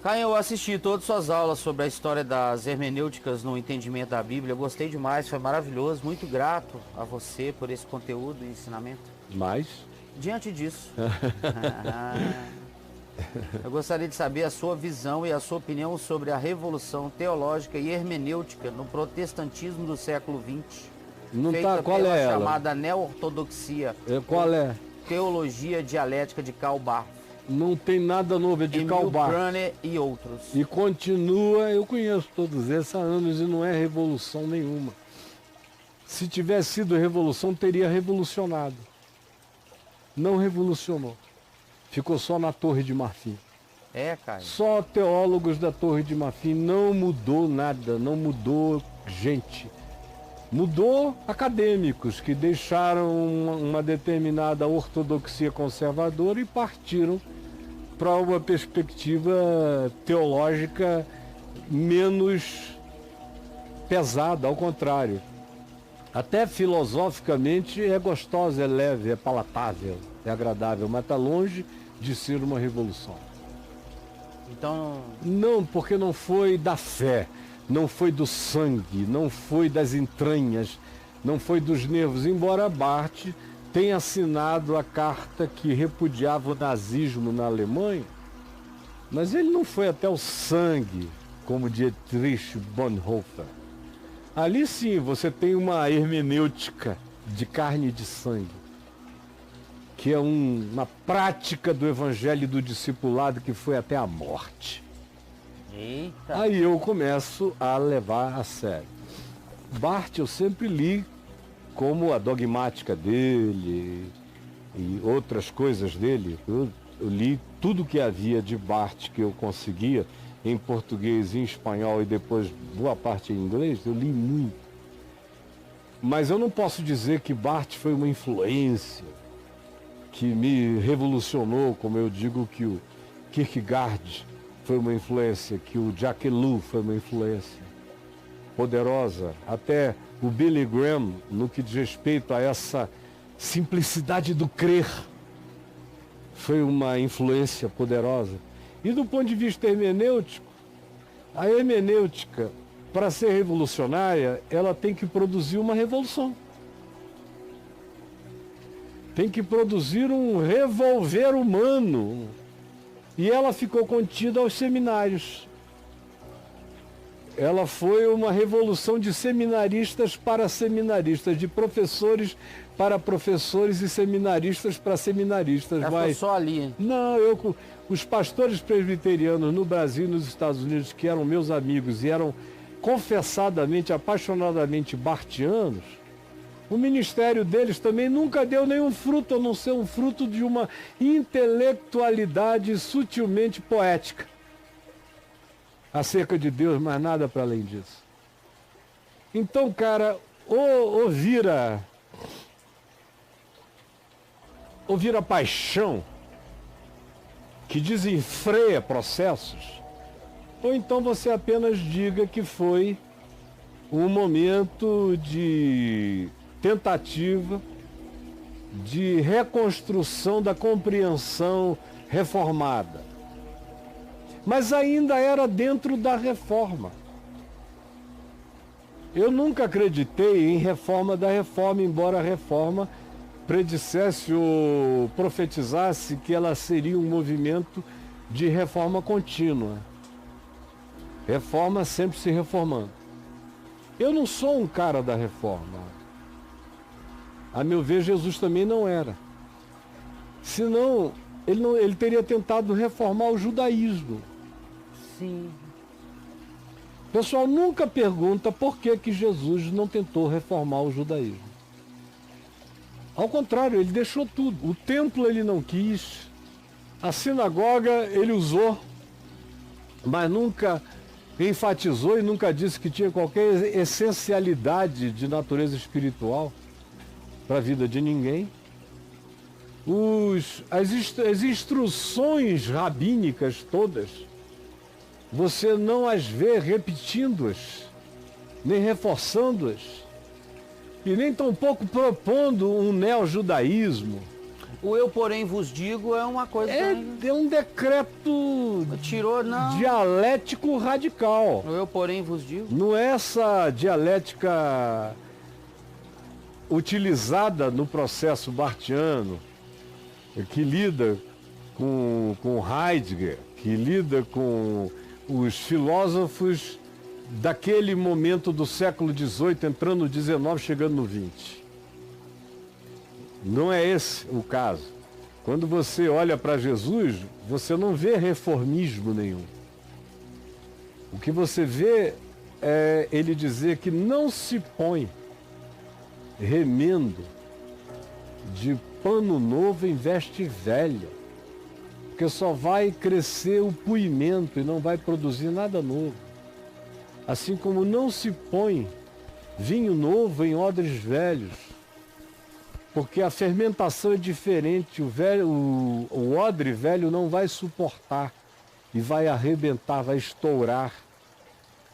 Caio, eu assisti todas suas aulas sobre a história das hermenêuticas no entendimento da Bíblia. Eu gostei demais, foi maravilhoso. Muito grato a você por esse conteúdo e ensinamento. Mas, Diante disso, eu gostaria de saber a sua visão e a sua opinião sobre a revolução teológica e hermenêutica no protestantismo do século XX, não feita tá, qual pela é ela? chamada neo-ortodoxia, Qual é? teologia dialética de Karl Barth, Não tem nada novo, é de Emil Karl Barth. Brunner e outros. E continua, eu conheço todos esses há anos e não é revolução nenhuma. Se tivesse sido revolução, teria revolucionado. Não revolucionou. Ficou só na Torre de Marfim. É, Caio. Só teólogos da Torre de Marfim, não mudou nada, não mudou gente. Mudou acadêmicos que deixaram uma determinada ortodoxia conservadora e partiram para uma perspectiva teológica menos pesada, ao contrário. Até filosoficamente é gostosa, é leve, é palatável, é agradável, mas está longe de ser uma revolução. Então, Não, porque não foi da fé, não foi do sangue, não foi das entranhas, não foi dos nervos, embora Barth tenha assinado a carta que repudiava o nazismo na Alemanha, mas ele não foi até o sangue, como Dietrich Bonhoeffer. Ali sim você tem uma hermenêutica de carne e de sangue, que é uma prática do evangelho e do discipulado que foi até a morte. eita. Aí eu começo a levar a sério. Barth eu sempre li como a dogmática dele e outras coisas dele. Eu li tudo que havia de Barth que eu conseguia em português, em espanhol e depois boa parte em inglês, eu li muito. Mas eu não posso dizer que Barth foi uma influência que me revolucionou, como eu digo que o Kierkegaard foi uma influência, que o Jacques Ellul foi uma influência poderosa, até o Billy Graham, no que diz respeito a essa simplicidade do crer, foi uma influência poderosa. E do ponto de vista hermenêutico, a hermenêutica, para ser revolucionária, ela tem que produzir uma revolução. Tem que produzir um revolver humano. E ela ficou contida aos seminários. Ela foi uma revolução de seminaristas para seminaristas, de professores para professores e seminaristas para seminaristas. Ela ficou só ali, hein? Não, os pastores presbiterianos no Brasil e nos Estados Unidos, que eram meus amigos e eram confessadamente, apaixonadamente barthianos, o ministério deles também nunca deu nenhum fruto, a não ser um fruto de uma intelectualidade sutilmente poética acerca de Deus, mas nada para além disso. Então, cara, ouvir a paixão que desenfreia processos, ou então você apenas diga que foi um momento de tentativa de reconstrução da compreensão reformada. Mas ainda era dentro da reforma. Eu nunca acreditei em reforma da reforma, embora a reforma predissesse ou profetizasse que ela seria um movimento de reforma contínua. Reforma sempre se reformando. Eu não sou um cara da reforma. A meu ver, Jesus também não era. Senão, ele teria tentado reformar o judaísmo. Sim. O pessoal nunca pergunta por que Jesus não tentou reformar o judaísmo. Ao contrário, ele deixou tudo. O templo ele não quis, a sinagoga ele usou, mas nunca enfatizou e nunca disse que tinha qualquer essencialidade de natureza espiritual para a vida de ninguém. As instruções rabínicas todas, você não as vê repetindo-as, nem reforçando-as, e nem tampouco propondo um neo-judaísmo, O eu, porém, vos digo é uma coisa... É um decreto Tirou, não. dialético radical. O eu, porém, vos digo. Não é essa dialética utilizada no processo barthiano, que lida com Heidegger, que lida com os filósofos daquele momento do século XVIII, entrando no XIX, chegando no XX. Não é esse o caso. Quando você olha para Jesus, você não vê reformismo nenhum. O que você vê é ele dizer que não se põe remendo de pano novo em veste velha, porque só vai crescer o puimento e não vai produzir nada novo. Assim como não se põe vinho novo em odres velhos, porque a fermentação é diferente, o odre velho não vai suportar e vai arrebentar, vai estourar.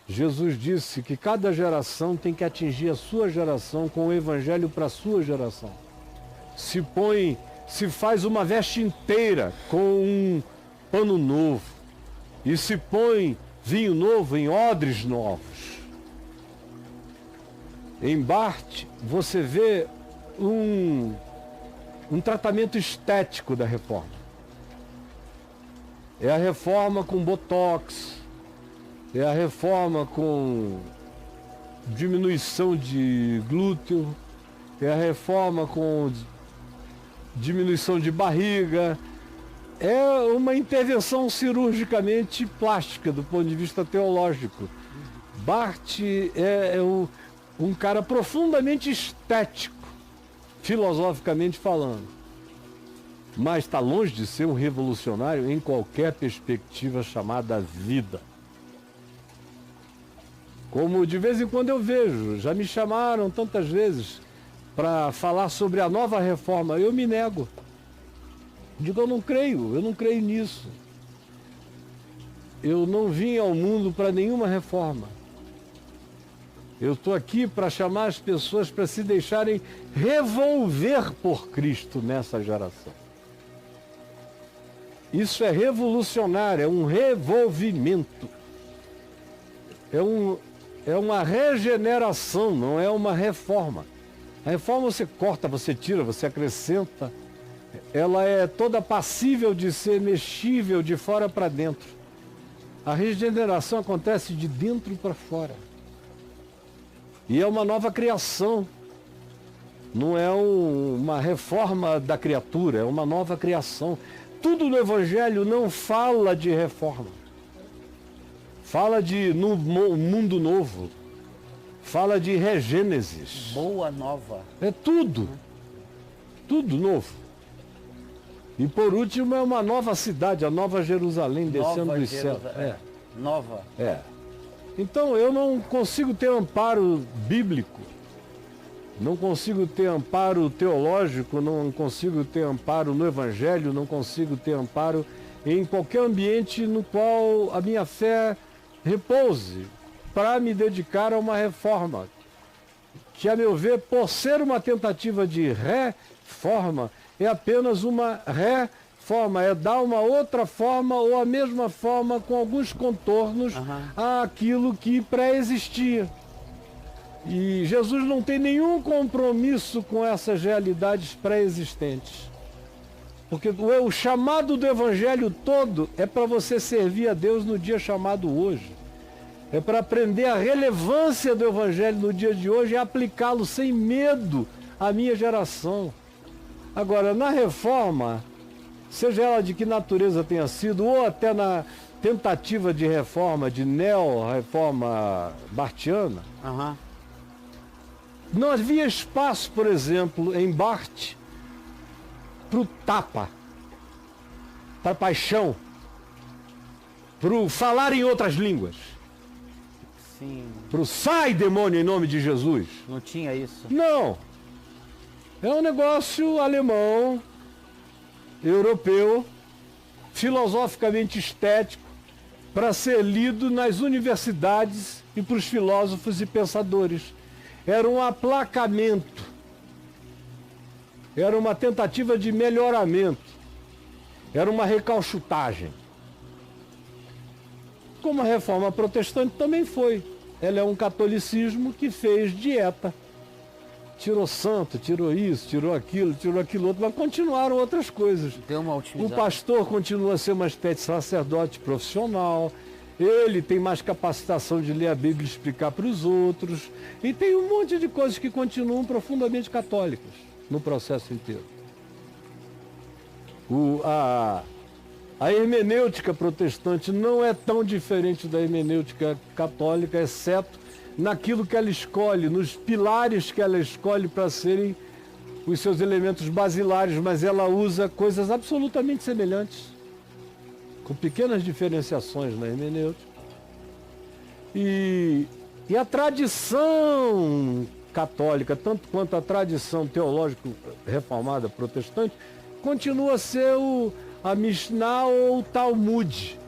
Jesus disse que cada geração tem que atingir a sua geração com o evangelho para a sua geração. Se faz uma veste inteira com um pano novo e se põe vinho novo em odres novos. Em Barth, você vê um tratamento estético da reforma. É a reforma com botox, é a reforma com diminuição de glúteo, é a reforma com diminuição de barriga. É uma intervenção cirurgicamente plástica do ponto de vista teológico. Barth é um cara profundamente estético, filosoficamente falando, mas está longe de ser um revolucionário em qualquer perspectiva chamada vida. Como de vez em quando eu vejo, já me chamaram tantas vezes para falar sobre a nova reforma, eu me nego. Digo, eu não creio nisso. Eu não vim ao mundo para nenhuma reforma. Eu estou aqui para chamar as pessoas para se deixarem revolver por Cristo nessa geração. Isso é revolucionário, é um revolvimento. É uma regeneração, não é uma reforma. A reforma você corta, você tira, você acrescenta. Ela é toda passível de ser mexível de fora para dentro. A regeneração acontece de dentro para fora. E é uma nova criação. Não é uma reforma da criatura, é uma nova criação. Tudo no Evangelho não fala de reforma. Fala de mundo novo. Fala de regênesis. Boa nova. É tudo. Tudo novo. E por último é uma nova cidade, a Nova Jerusalém descendo dos céus. Nova. É. Então eu não consigo ter amparo bíblico, não consigo ter amparo teológico, não consigo ter amparo no Evangelho, não consigo ter amparo em qualquer ambiente no qual a minha fé repouse, para me dedicar a uma reforma, que a meu ver, por ser uma tentativa de reforma, é apenas uma reforma, é dar uma outra forma ou a mesma forma com alguns contornos àquilo que pré-existia. E Jesus não tem nenhum compromisso com essas realidades pré-existentes. Porque o chamado do Evangelho todo é para você servir a Deus no dia chamado hoje. É para aprender a relevância do Evangelho no dia de hoje e aplicá-lo sem medo à minha geração. Agora, na reforma, seja ela de que natureza tenha sido, ou até na tentativa de reforma, de neo-reforma barthiana, não havia espaço, por exemplo, em Barth, para o tapa, para a paixão, para o falar em outras línguas. Sim. Para o sai, demônio, em nome de Jesus. Não tinha isso. Não. É um negócio alemão, europeu, filosoficamente estético, para ser lido nas universidades e para os filósofos e pensadores. Era um aplacamento. Era uma tentativa de melhoramento. Era uma recalchutagem. Como a reforma protestante também foi. Ela é um catolicismo que fez dieta. Tirou santo, tirou isso, tirou aquilo outro, mas continuaram outras coisas. Deu uma O otimizada. pastor continua a ser uma espécie de sacerdote profissional. Ele tem mais capacitação de ler a Bíblia e explicar para os outros. E tem um monte de coisas que continuam profundamente católicas no processo inteiro. A hermenêutica protestante não é tão diferente da hermenêutica católica, exceto naquilo que ela escolhe, nos pilares que ela escolhe para serem os seus elementos basilares, mas ela usa coisas absolutamente semelhantes, com pequenas diferenciações na hermenêutica. E a tradição católica, tanto quanto a tradição teológica reformada protestante, continua a ser a Mishnah ou o Talmud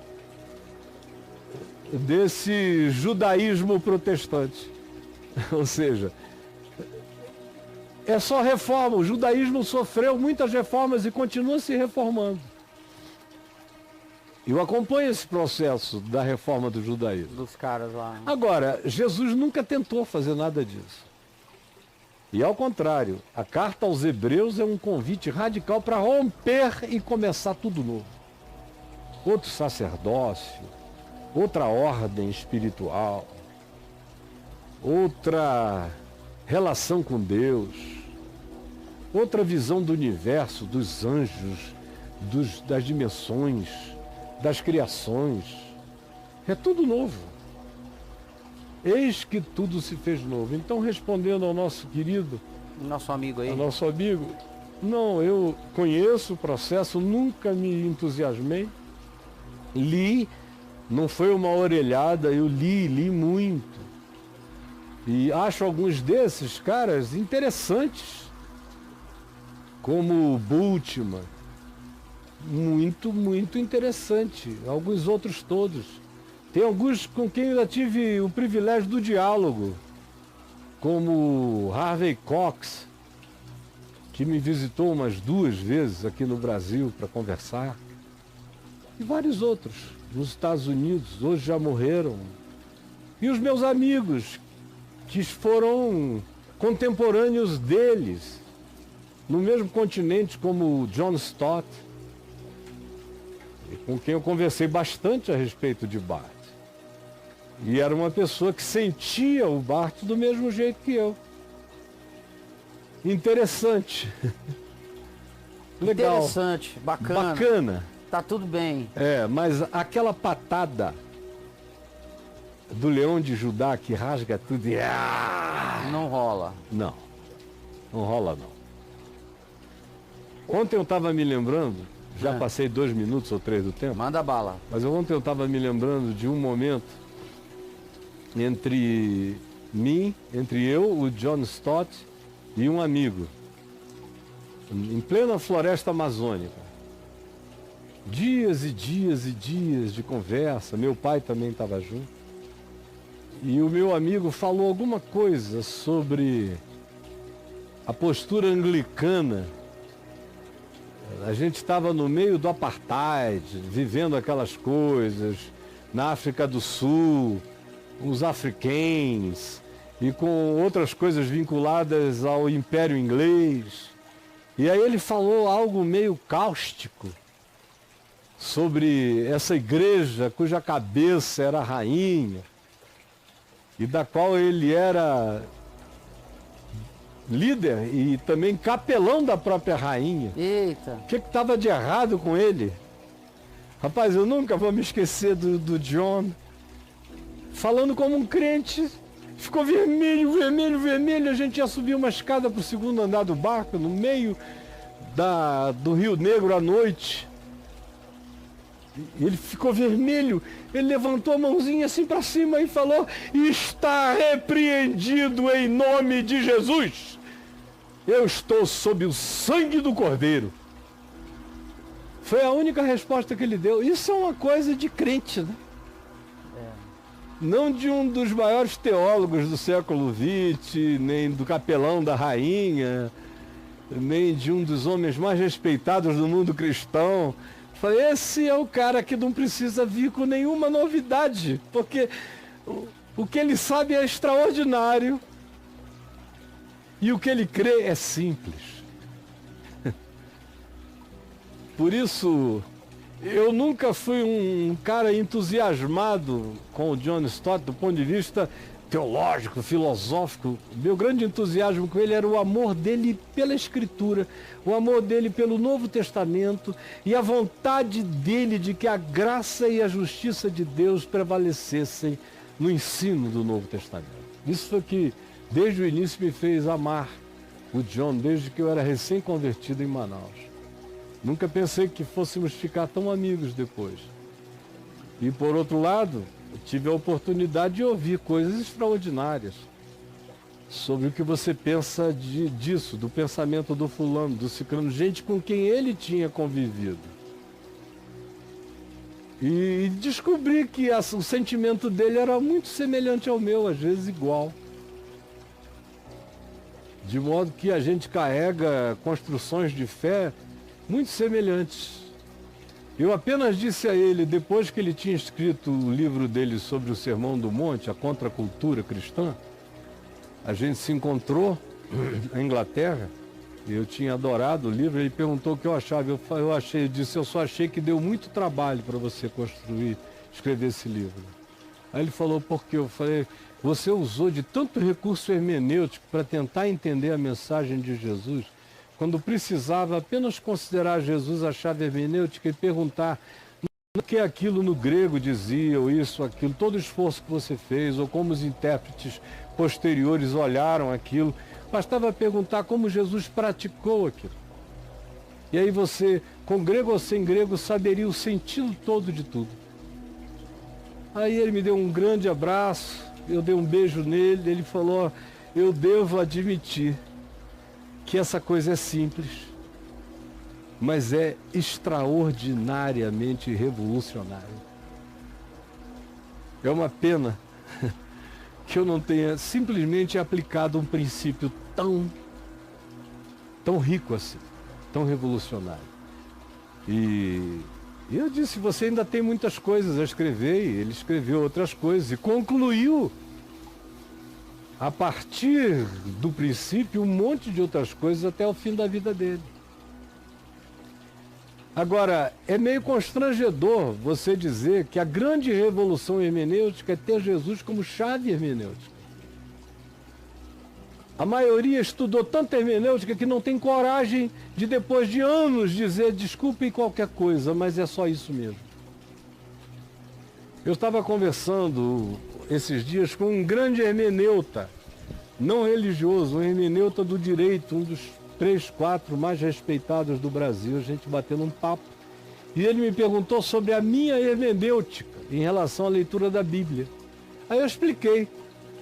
desse judaísmo protestante. Ou seja, é só reforma. O judaísmo sofreu muitas reformas e continua se reformando. Eu acompanho esse processo da reforma do judaísmo. Dos caras lá. Agora, Jesus nunca tentou fazer nada disso. E ao contrário, a carta aos Hebreus é um convite radical para romper e começar tudo novo. Outro sacerdócio, outra ordem espiritual, outra relação com Deus, outra visão do universo, dos anjos, das dimensões, das criações. É tudo novo. Eis que tudo se fez novo. Então, respondendo ao nosso querido, Nosso amigo aí. ao nosso amigo, não, eu conheço o processo, nunca me entusiasmei. Li, não foi uma orelhada, eu li muito. E acho alguns desses caras interessantes, como o Bultmann, muito interessante. Alguns outros todos. Tem alguns com quem eu já tive o privilégio do diálogo, como Harvey Cox, que me visitou umas 2 vezes aqui no Brasil para conversar, e vários outros nos Estados Unidos, hoje já morreram. E os meus amigos, que foram contemporâneos deles, no mesmo continente, como o John Stott, com quem eu conversei bastante a respeito de Barth. E era uma pessoa que sentia o Barth do mesmo jeito que eu. Interessante. Legal. Interessante, bacana. Bacana. Tá tudo bem. É, mas aquela patada do leão de Judá que rasga tudo e... Não rola. Não rola não. Ontem eu estava me lembrando, já passei 2 minutos ou 3 do tempo, Manda bala. mas ontem eu estava me lembrando de um momento entre eu, o John Stott e um amigo, em plena floresta amazônica. Dias e dias e dias de conversa, meu pai também estava junto. E o meu amigo falou alguma coisa sobre a postura anglicana. A gente estava no meio do apartheid, vivendo aquelas coisas, na África do Sul, os africanos, e com outras coisas vinculadas ao Império Inglês. E aí ele falou algo meio cáustico sobre essa igreja cuja cabeça era a rainha, e da qual ele era líder e também capelão da própria rainha. Eita. O que estava de errado com ele? Rapaz, eu nunca vou me esquecer do John falando como um crente. Ficou vermelho, a gente ia subir uma escada para o 2º andar do barco, no meio do Rio Negro à noite. Ele ficou vermelho, ele levantou a mãozinha assim para cima e falou: está repreendido em nome de Jesus. Eu estou sob o sangue do Cordeiro. Foi a única resposta que ele deu. Isso é uma coisa de crente, né? Não de um dos maiores teólogos do século XX, nem do capelão da rainha. nem de um dos homens mais respeitados do mundo cristão. Falei, esse é o cara que não precisa vir com nenhuma novidade, porque o que ele sabe é extraordinário e o que ele crê é simples. Por isso, eu nunca fui um cara entusiasmado com o John Stott do ponto de vista teológico, filosófico. Meu grande entusiasmo com ele era o amor dele pela Escritura, o amor dele pelo Novo Testamento e a vontade dele de que a graça e a justiça de Deus prevalecessem no ensino do Novo Testamento. Isso foi que, desde o início, me fez amar o John, desde que eu era recém-convertido em Manaus. Nunca pensei que fôssemos ficar tão amigos depois. E, por outro lado, tive a oportunidade de ouvir coisas extraordinárias sobre o que você pensa disso, do pensamento do fulano, do ciclano, gente com quem ele tinha convivido. E descobri que o sentimento dele era muito semelhante ao meu, às vezes igual. De modo que a gente carrega construções de fé muito semelhantes. Eu apenas disse a ele, depois que ele tinha escrito o livro dele sobre o Sermão do Monte, a contracultura cristã, a gente se encontrou na Inglaterra, eu tinha adorado o livro, ele perguntou o que eu achava, eu disse, eu só achei que deu muito trabalho para você escrever esse livro. Aí ele falou, por quê? Eu falei, você usou de tanto recurso hermenêutico para tentar entender a mensagem de Jesus, quando precisava apenas considerar Jesus a chave hermenêutica e perguntar o que aquilo no grego dizia, ou isso, aquilo, todo o esforço que você fez, ou como os intérpretes posteriores olharam aquilo, bastava perguntar como Jesus praticou aquilo. E aí você, com grego ou sem grego, saberia o sentido todo de tudo. Aí ele me deu um grande abraço, eu dei um beijo nele, ele falou, eu devo admitir que essa coisa é simples, mas é extraordinariamente revolucionária. É uma pena que eu não tenha simplesmente aplicado um princípio tão rico assim, tão revolucionário. E eu disse, você ainda tem muitas coisas a escrever, e ele escreveu outras coisas e concluiu a partir do princípio, um monte de outras coisas até o fim da vida dele. Agora, é meio constrangedor você dizer que a grande revolução hermenêutica é ter Jesus como chave hermenêutica. A maioria estudou tanta hermenêutica que não tem coragem de, depois de anos, dizer desculpem qualquer coisa, mas é só isso mesmo. Eu estava conversando esses dias com um grande hermeneuta, não religioso, um hermeneuta do direito, um dos 3, 4 mais respeitados do Brasil, a gente batendo um papo. E ele me perguntou sobre a minha hermenêutica em relação à leitura da Bíblia. Aí eu expliquei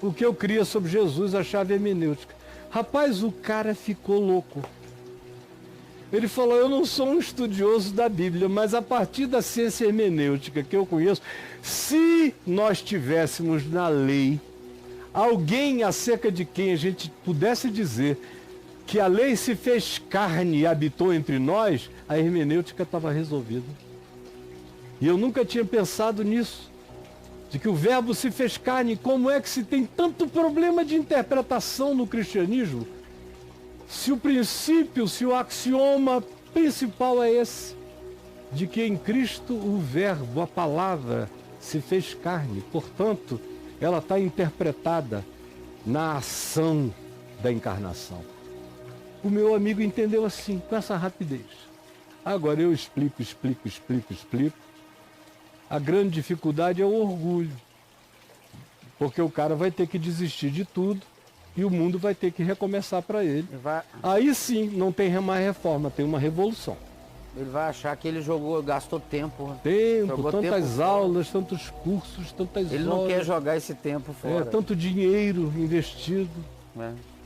o que eu cria sobre Jesus, a chave hermenêutica. Rapaz, o cara ficou louco. Ele falou, eu não sou um estudioso da Bíblia, mas a partir da ciência hermenêutica que eu conheço, se nós tivéssemos na lei alguém acerca de quem a gente pudesse dizer que a lei se fez carne e habitou entre nós, a hermenêutica estava resolvida. E eu nunca tinha pensado nisso, de que o verbo se fez carne. Como é que se tem tanto problema de interpretação no cristianismo, se o princípio, se o axioma principal é esse, de que em Cristo o verbo, a palavra, se fez carne, portanto, ela está interpretada na ação da encarnação. O meu amigo entendeu assim, com essa rapidez. Agora eu explico. A grande dificuldade é o orgulho, porque o cara vai ter que desistir de tudo e o mundo vai ter que recomeçar para ele. Aí sim, não tem mais reforma, tem uma revolução. Ele vai achar que ele gastou tempo. Tantas aulas, tantos cursos, tantas horas. Ele não quer jogar esse tempo fora. Tanto dinheiro investido,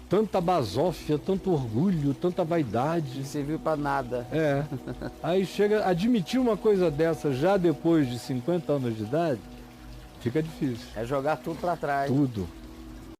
tanta basófia, tanto orgulho, tanta vaidade. Não serviu para nada. Aí chega, admitir uma coisa dessa já depois de 50 anos de idade, fica difícil. É jogar tudo para trás. Tudo.